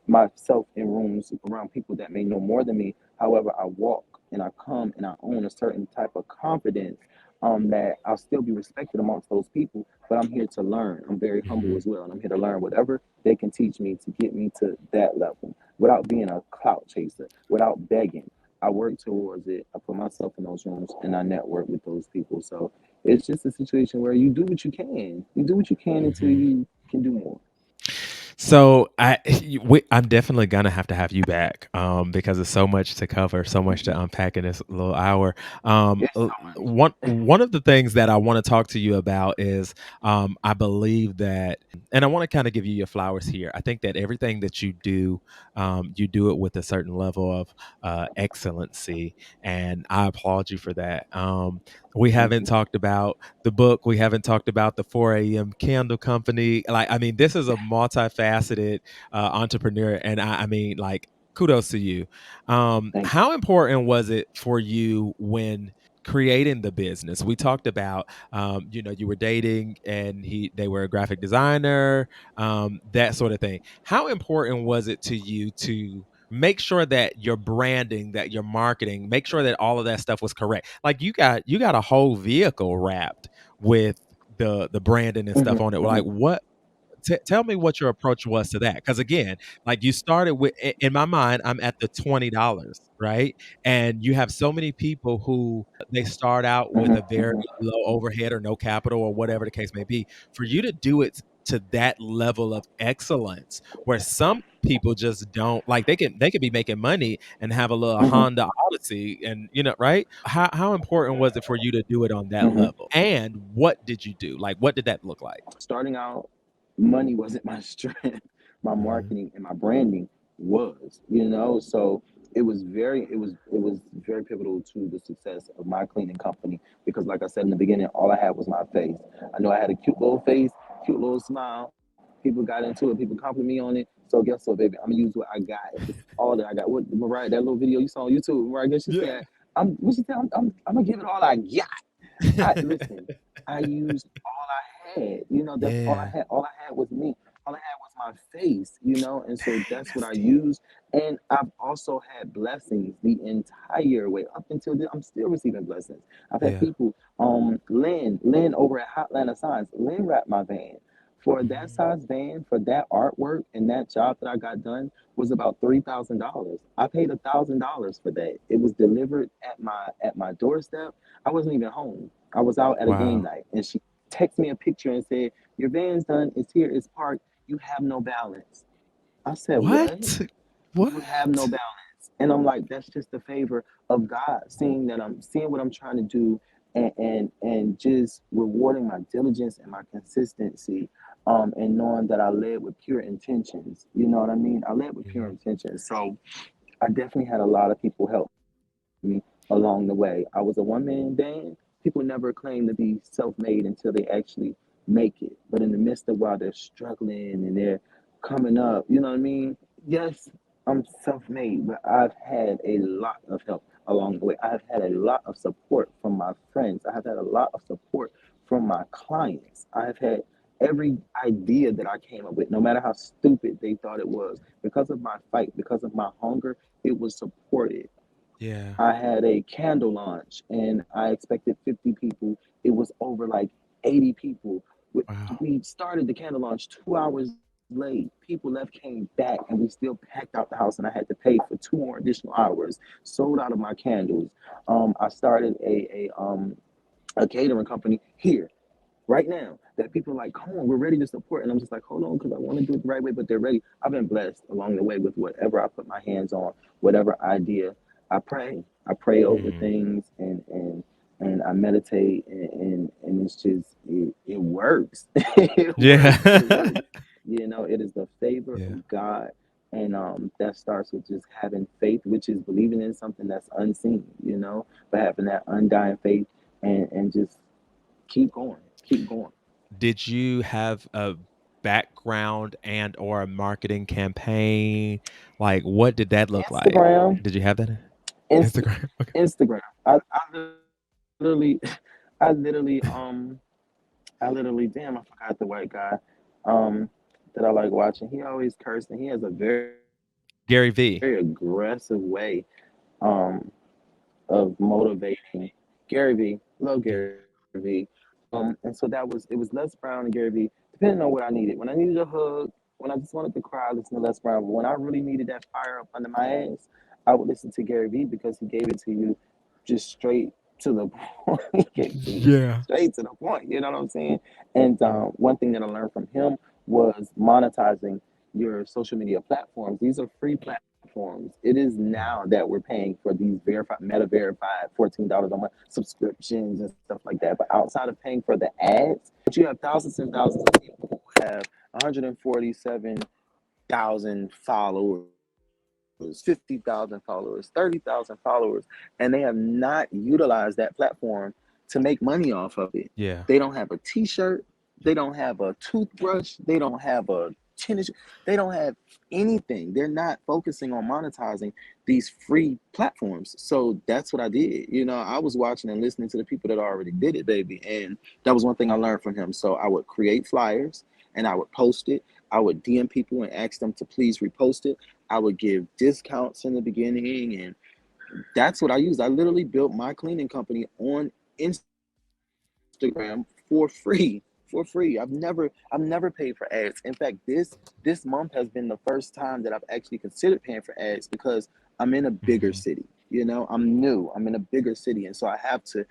myself in rooms around people that may know more than me. However, I walk and I come and I own a certain type of confidence, that I'll still be respected amongst those people, but I'm here to learn. I'm very humble Mhm. as well, and I'm here to learn whatever they can teach me to get me to that level without being a clout chaser, without begging. I work towards it. I put myself in those rooms and I network with those people. So it's just a situation where you do what you can. You do what you can until Mhm. you can do more. So I'm definitely gonna have to have you back, because there's so much to cover, so much to unpack in this little hour. It's so One of the things that I want to talk to you about is, I believe that, and I want to kind of give you your flowers here. I think that everything that you do it with a certain level of excellency, and I applaud you for that. We Thank haven't you. talked about the book. We haven't talked about the 4 a.m. candle company. Like, I mean, this is a multifaceted entrepreneur. And I mean, like, kudos to you. Thank you. How important was it for you when creating the business? We talked about, you were dating and they were a graphic designer, that sort of thing. How important was it to you to make sure that your branding, that your marketing, make sure that all of that stuff was correct? Like you got a whole vehicle wrapped with the branding and Hmm. stuff on it. Hmm. Like what? Tell me what your approach was to that, because again, like you started with, in my mind, I'm at the $20, right? And you have so many people who they start out with Hmm. a very Hmm. low overhead or no capital or whatever the case may be. For you to do it to that level of excellence, where some people just don't, like, they can be making money and have a little Hmm. Honda Odyssey, and right? How important was it for you to do it on that Hmm. level? And what did you do? Like, what did that look like? Starting out, money wasn't my strength. My Mhm. marketing and my branding was, so it was very pivotal to the success of my cleaning company because, like I said in the beginning, all I had was my face. I know I had a cute little face, cute little smile. People got into it, people compliment me on it. So guess what, baby? I'm gonna use what I got. It's all that I got. What Mariah, that little video you saw on YouTube, Mariah, I guess she Yeah. said, what she said, I'm gonna give it all I got. I listen. I used all I had. That's all I Yeah. had. All I had was me. All I had was my face. And so Dang, that's what that's I deep. used. And I've also had blessings the entire way up until this. I'm still receiving blessings. I've had Yeah. people. Lynn over at Hotlanta Signs. Lynn wrapped my van. For that Mhm. size van, for that artwork and that job that I got done was about $3,000. I paid $1,000 for that. It was delivered at my doorstep. I wasn't even home. I was out at a game Wow. night, and she texted me a picture and said, "Your van's done. It's here. It's parked. You have no balance." I said, "What? What? You have no What? balance?" And I'm like, "That's just the favor of God, seeing what I'm trying to do, and just rewarding my diligence and my consistency, and knowing that I led with pure intentions. You know what I mean? I led with pure Mhm. intentions. So I definitely had a lot of people help me along the way. I was a one-man band. People never claim to be self-made until they actually make it. But in the midst of while they're struggling and they're coming up, you know what I mean? Yes, I'm self-made, but I've had a lot of help along the way. I have had a lot of support from my friends. I have had a lot of support from my clients. I have had every idea that I came up with, no matter how stupid they thought it was, because of my fight, because of my hunger, it was supported. Yeah. I had a candle launch and I expected 50 people. It was over like 80 people. We Wow. we started the candle launch 2 hours late. People left, came back, and we still packed out the house, and I had to pay for 2 more additional hours. Sold out of my candles. I started a catering company here right now that people are like, come on, we're ready to support. And I'm just like, hold on, because I want to do it the right way, but they're ready. I've been blessed along the way with whatever I put my hands on, whatever idea. I pray. I pray over Mhm. things and I meditate and it's just it works. It Yeah. works. It works. It is the favor Yeah. of God. And that starts with just having faith, which is believing in something that's unseen, but having that undying faith and just keep going, keep going. Did you have a background and or a marketing campaign? Like, what did that look like? Instagram, Did you have that? Inst- Instagram? Okay. Instagram. I literally, I literally, damn, I forgot the white guy, um, that I like watching. He always cursed, and he has a very aggressive Gary way, V. um, of motivating. Gary V, love Gary V. And so it was Les Brown and Gary V, depending on what I needed. When I needed a hug, when I just wanted to cry, listen to Les Brown. But when I really needed that fire up under my ass, I would listen to Gary V because he gave it to you just straight to the point. He gave it to you Yeah. straight to the point. You know what I'm saying? And one thing that I learned from him was monetizing your social media platforms. These are free platforms. It is now Mhm. that we're paying for these verified, meta verified, $14 a month subscriptions and stuff like that. But outside of paying for the ads, but you have thousands and thousands of people who have 147,000 followers, 50,000 followers, 30,000 followers, and they have not utilized that platform to make money off of it. They Yeah. don't have a t-shirt, they don't have a toothbrush, they don't have a tennis, they don't have anything. They're not focusing on monetizing these free platforms. So that's what I did. I was watching and listening to the people that already did it, baby. And that was one thing I learned from him. So I would create flyers and I would post it. I would DM people and ask them to please repost it. I would give discounts in the beginning, and that's what I used. I literally built my cleaning company on Instagram for free. For free. I've never paid for ads. In fact, this month has been the first time that I've actually considered paying for ads because I'm in a bigger Mhm. city. I'm new. I'm in a bigger city, and so I have to.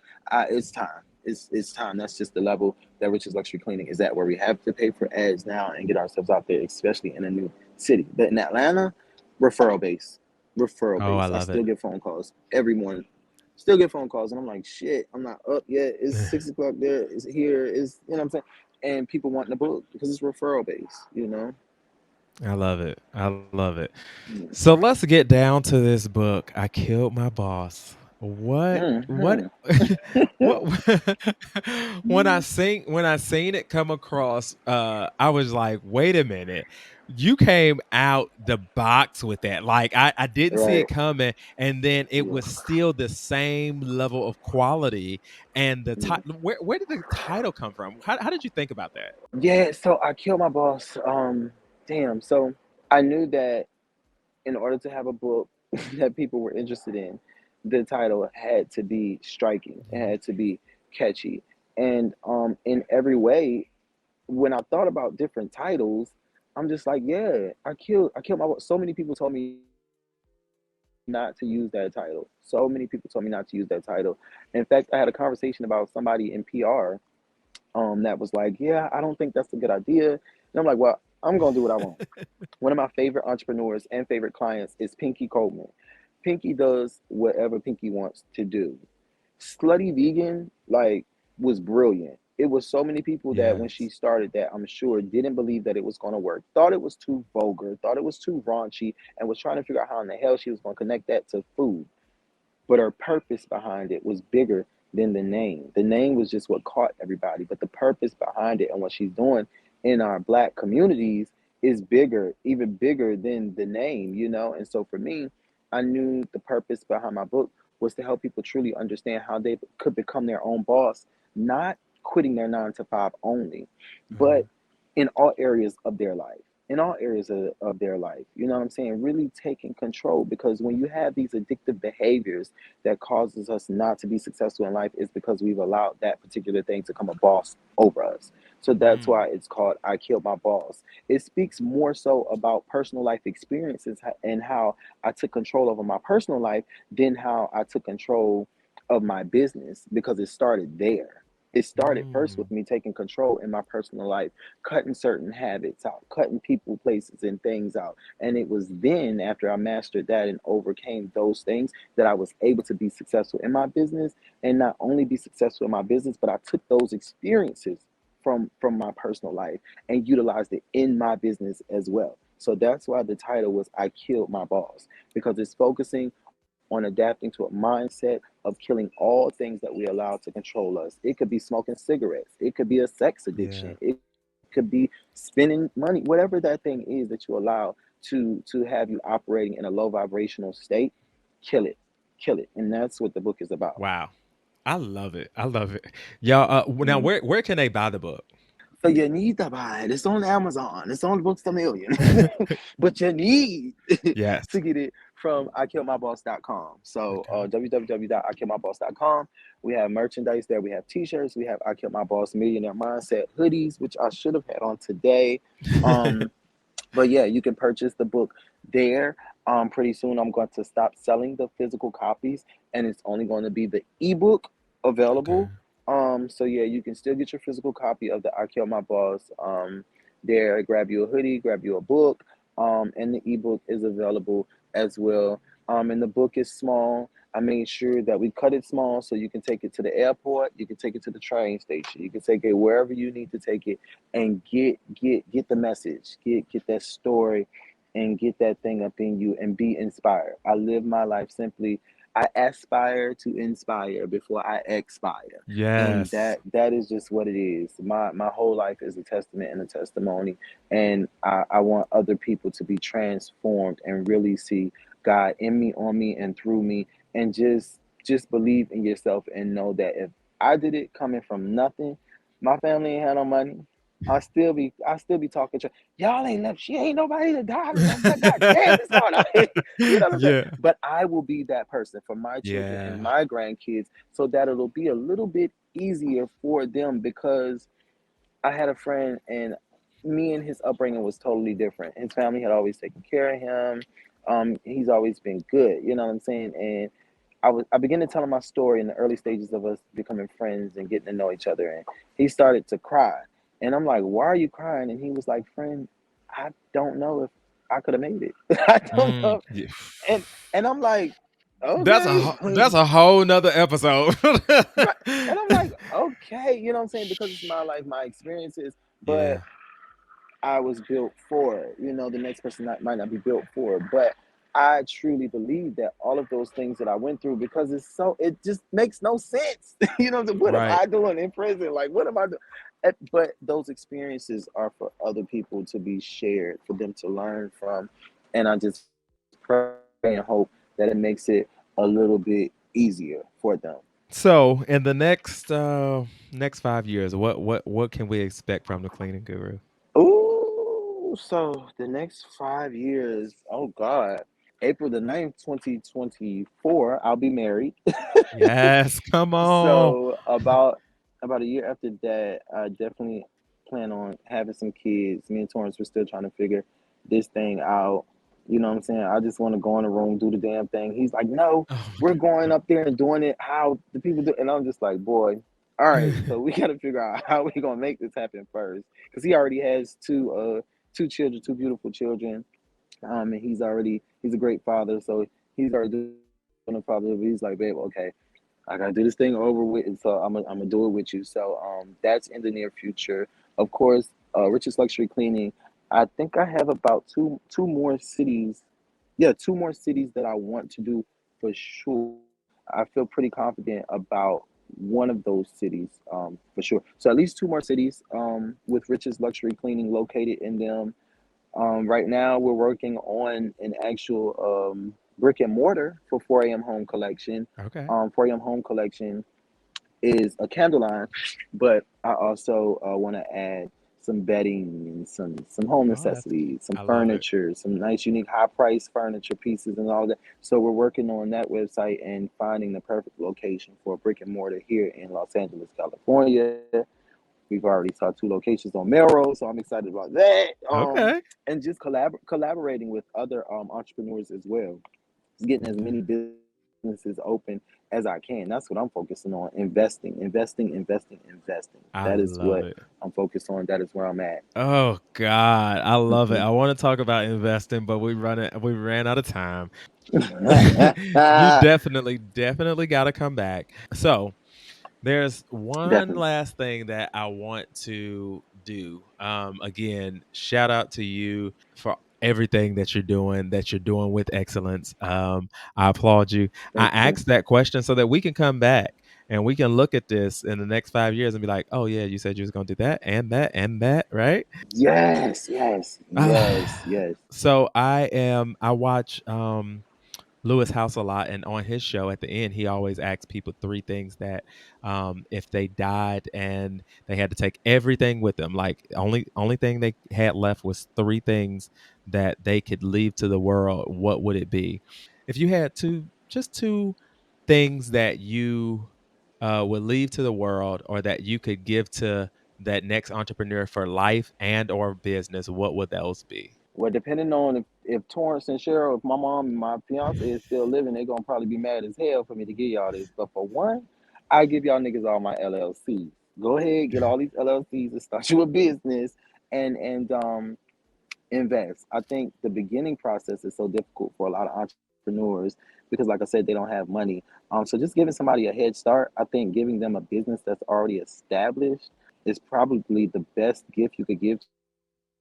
It's time. It's time. That's just the level that Rich's Luxury Cleaning is at, where we have to pay for ads now and get ourselves out there, especially in a new city. But in Atlanta, referral base, referral Oh, I base. I love still it. get phone calls every morning. Still get phone calls, and I'm like, shit, I'm not up yet. It's 6 o'clock there. It's here. It's, what I'm saying? And people wanting to book because it's referral based. I love it. I love it. Mm. So let's get down to this book. I Killed My Boss. What Hmm. what when I seen it come across, I was like, wait a minute. You came out the box with that. Like I didn't see it Right. coming, and then it Yeah. was still the same level of quality. And the Yeah. title, where did the title come from? How did you think about that? Yeah, so I killed my boss. Damn. So I knew that in order to have a book that people were interested in, the title had to be striking. It Yeah. had to be catchy. And in every way, when I thought about different titles, I'm just like, yeah, I killed my boss. So many people told me not to use that title. So many people told me not to use that title. In fact, I had a conversation about somebody in PR that was like, yeah, I don't think that's a good idea. And I'm like, well, I'm gonna do what I want. One of my favorite entrepreneurs and favorite clients is Pinky Coleman. Pinky does whatever Pinky wants to do. Slutty Vegan, like, was brilliant. It was so many people that when she Yes. started that, I'm sure didn't believe that it was going to work, thought it was too vulgar, thought it was too raunchy, and was trying to figure out how in the hell she was going to connect that to food. But her purpose behind it was bigger than the name. The name was just what caught everybody, but the purpose behind it and what she's doing in our black communities is bigger, even bigger than the name, you know? And so for me, I knew the purpose behind my book was to help people truly understand how they could become their own boss, not quitting their 9 to 5 only, but Mhm. in all areas of their life, in all areas of their life, you know what I'm saying, really taking control, because when you have these addictive behaviors that causes us not to be successful in life, is because we've allowed that particular thing to come a boss over us. So that's Mm. why it's called I Killed My Boss. It speaks more so about personal life experiences and how I took control over my personal life than how I took control of my business, because it started there. It started first with Mm. me taking control in my personal life, cutting certain habits out, cutting people, places, and things out. And it was then, after I mastered that and overcame those things, that I was able to be successful in my business. And not only be successful in my business, but I took those experiences from my personal life and utilized it in my business as well. So that's why the title was I Killed My Boss, because it's focusing on adapting to a mindset of killing all things that we allow to control us. It could be smoking cigarettes, it could be a sex addiction, Yeah. it could be spending money, whatever that thing is that you allow to have you operating in a low vibrational state. Kill it, kill it, and that's what the book is about. Wow. I love it. I love it. Y'all, now Mm. where can they buy the book? So you need to buy it. It's on Amazon. It's on Books a Million. But you need Yes. to get it from ikillmyboss.com. So Okay. www.ikillmyboss.com. We have merchandise there. We have t-shirts. We have I Kill My Boss Millionaire Mindset hoodies, which I should have had on today. Um, but yeah, you can purchase the book there. Pretty soon I'm going to stop selling the physical copies, and it's only going to be the ebook Okay. available. So yeah, you can still get your physical copy of the I Kill My Boss. There, grab you a hoodie, grab you a book, and the ebook is available as well. And the book is small. I made sure that we cut it small so you can take it to the airport, you can take it to the train station, you can take it wherever you need to take it, and get the message, get that story, and get that thing up in you and be inspired. I live my life simply. I aspire to inspire before I expire. And Yes. that is just what it is. My whole life is a testament and a testimony. And I want other people to be transformed and really see God in me, on me, and through me, and just believe in yourself and know that if I did it coming from nothing, my family ain't had no money. I still be talking to y'all ain't never, she ain't nobody to die. God damn, it's hard out here. You know what I'm saying? Yeah. But I will be that person for my children and Yeah. my grandkids, so that it'll be a little bit easier for them, because I had a friend, and me and his upbringing was totally different. His family had always taken care of him. He's always been good, you know what I'm saying? And I began to tell him my story in the early stages of us becoming friends and getting to know each other, and he started to cry. And I'm like, "Why are you crying?" And he was like, "Friend, I don't know if I could have made it. I don't Mm, know." yeah. And I'm like, That's "Okay." that's a whole nother episode. Right. And I'm like, "Okay," you know what I'm saying? Because it's my life, my experiences. But Yeah. I was built for. The next person might not be built for. But I truly believe that all of those things that I went through, because it just makes no sense. What am Right. I doing in prison? Like, what am I doing? But those experiences are for other people to be shared, for them to learn from. And I just pray and hope that it makes it a little bit easier for them. So, in the next 5 years, what can we expect from the cleaning guru? Ooh, so the next 5 years, oh God. April 9th, 2024, I'll be married. Yes, come on. So about a year after that, I definitely plan on having some kids. Me and Torrance were still trying to figure this thing out. You know what I'm saying? I just want to go in the room, do the damn thing. He's like, no, Oh we're going up there and doing it how the people do. And I'm just like, boy, all my right. God. So we got to figure out how we gonna make this happen first, because he already has two children, two beautiful children. And he's a great father, so he's already doing a father. But he's like, babe, okay, I gotta do this thing over with, and so I'm gonna do it with you. So that's in the near future. Of course, Rich's Luxury Cleaning. I think I have about two more cities. Yeah, two more cities that I want to do for sure. I feel pretty confident about one of those cities, for sure. So at least two more cities, with Rich's Luxury Cleaning located in them. Right now, we're working on an actual brick and mortar for 4 a.m. Home Collection. Okay. 4 a.m. Home Collection is a candle line, but I also want to add some bedding and some home Oh, necessities, some I love it. furniture, some nice, unique, high price furniture pieces, and all that. So we're working on that website and finding the perfect location for a brick and mortar here in Los Angeles, California. We've already saw two locations on Melrose, so I'm excited about that. Okay. And just collaborating with other entrepreneurs as well. Just getting as Okay. many businesses open as I can. That's what I'm focusing on. Investing. That is I what love I'm it. focused on. That is where I'm at. Oh God, I love it. Mhm. I want to talk about investing, but we ran out of time. You definitely got to come back. So, there's one Definitely. last thing that I want to do. Again, shout out to you for everything that you're doing with excellence. I applaud you. I Thank you. asked that question so that we can come back and we can look at this in the next 5 years and be like, oh yeah, you said you was gonna do that and that and that, right? Yes. So I watch Lewis House a lot, and on his show at the end, he always asks people three things that, if they died and they had to take everything with them, like only thing they had left was three things that they could leave to the world. What would it be? If you had two things that you would leave to the world, or that you could give to that next entrepreneur for life and or business, what would those be? Well, depending on if Torrance and Cheryl, if my mom and my fiance is still living, they're gonna probably be mad as hell for me to give y'all this. But for one, I give y'all niggas all my LLCs. Go ahead, get all these LLCs and start you a business and invest. I think the beginning process is so difficult for a lot of entrepreneurs because, like I said, they don't have money. So just giving somebody a head start, I think giving them a business that's already established is probably the best gift you could give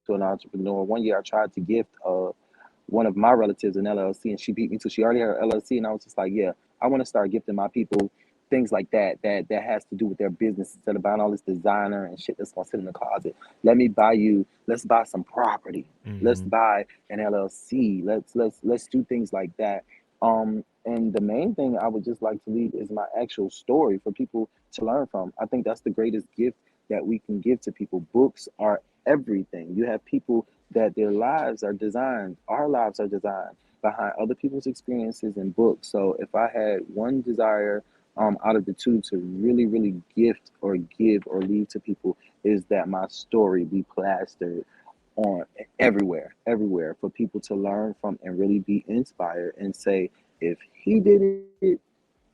to an entrepreneur. One year I tried to gift one of my relatives an LLC, and she beat me to. She already had her LLC, and I was just like, yeah, I want to start gifting my people things like that has to do with their business, instead of buying all this designer and shit that's gonna sit in the closet. Let's buy some property. Let's Hmm. buy an LLC. Let's do things like that. And the main thing I would just like to leave is my actual story for people to learn from. I think that's the greatest gift that we can give to people. Books are everything. You have people that their lives are designed, our lives are designed behind other people's experiences and books. So if I had one desire, out of the two, to really gift or give or leave to people, is that my story be plastered on everywhere for people to learn from and really be inspired and say, if he did it,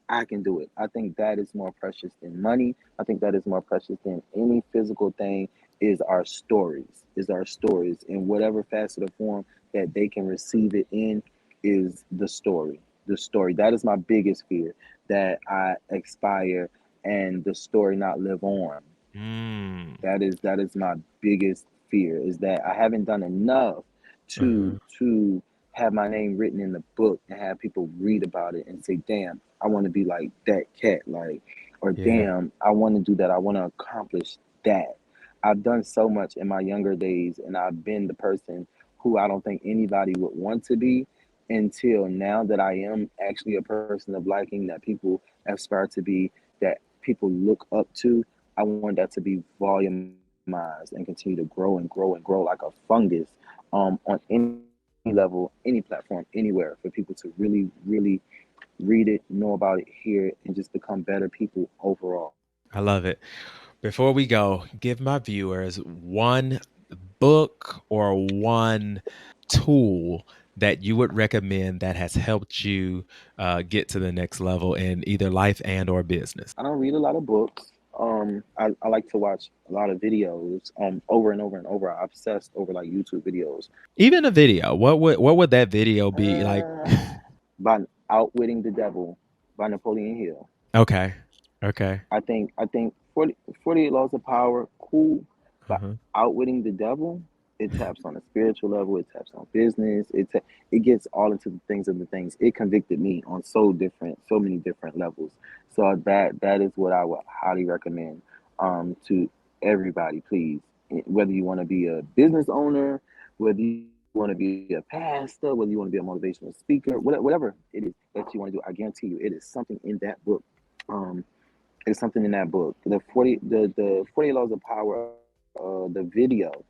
I can do it. I think that is more precious than money. I think that is more precious than any physical thing. Is our stories in whatever facet or form that they can receive it in. Is the story that is my biggest fear, that I expire and the story not live on. Mm. That is my biggest fear is that I haven't done enough Uh-huh. to have my name written in the book and have people read about it and say, "Damn, I want to be like that cat," like, or Yeah. "Damn, I want to do that. I want to accomplish that." I've done so much in my younger days, and I've been the person who I don't think anybody would want to be until now that I am actually a person of liking that people aspire to be, that people look up to. I want that to be volumized and continue to grow and grow and grow like a fungus on any level, any platform, anywhere, for people to really, really read it, know about it, hear it, and just become better people overall. I love it. Before we go, give my viewers one book or one tool that you would recommend that has helped you get to the next level in either life and or business. I don't read a lot of books. I like to watch a lot of videos over and over and over. I'm obsessed over like YouTube videos. Even a video. What would that video be like? Uh, by Outwitting the Devil by Napoleon Hill. Okay. Okay. I think 48 Laws of Power, cool, but Uh-huh. Outwitting the Devil, it taps on a spiritual level, it taps on business, it gets all into the things. It convicted me on so many different levels. So that is what I would highly recommend to everybody, please. Whether you want to be a business owner, whether you want to be a pastor, whether you want to be a motivational speaker, whatever it is that you want to do, I guarantee you, it is something in that book. Um, it's something in that book. The 40 Laws of Power, the video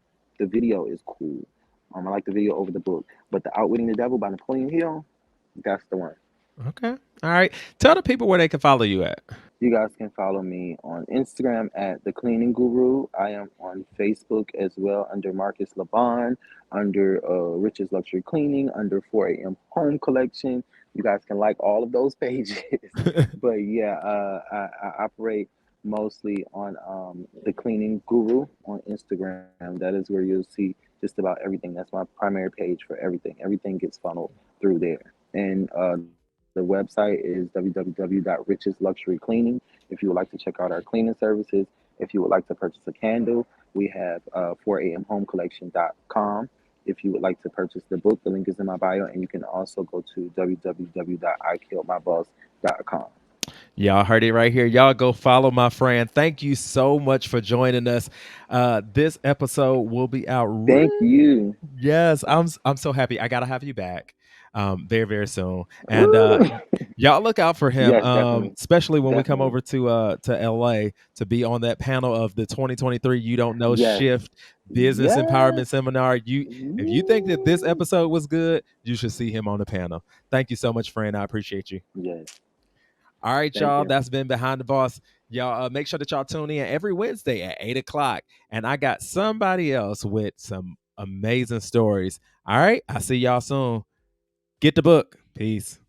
is cool. I like the video over the book. But the Outwitting the Devil by Napoleon Hill, that's the one. Okay. All right. Tell the people where they can follow you at. You guys can follow me on Instagram at the Cleaning Guru. I am on Facebook as well under Marcus LaBon, under Rich's Luxury Cleaning, under 4 a.m. Home Collection. You guys can like all of those pages. But yeah, I operate mostly on the Cleaning Guru on Instagram. That is where you'll see just about everything. That's my primary page for everything. Everything gets funneled through there. And the website is www.richesluxurycleaning. If you would like to check out our cleaning services, if you would like to purchase a candle, we have 4amhomecollection.com. If you would like to purchase the book, the link is in my bio, and you can also go to www.ikilledmyboss.com. Y'all heard it right here. Y'all go follow my friend. Thank you so much for joining us. This episode will be out Thank you. Yes, I'm so happy. I gotta have you back, very very soon. And Woo! y'all look out for him, Yes, definitely. especially when we come Definitely. over to LA to be on that panel of the 2023 You Don't Know Yes. Shift Business Yes. Empowerment Seminar. If you think that this Woo! episode was good, you should see him on the panel. Thank you so much, friend. I appreciate you. Yes. All right, Thank y'all. you. That's been Behind the Boss. Y'all make sure that y'all tune in every Wednesday at 8 o'clock. And I got somebody else with some amazing stories. All right. I'll see y'all soon. Get the book. Peace.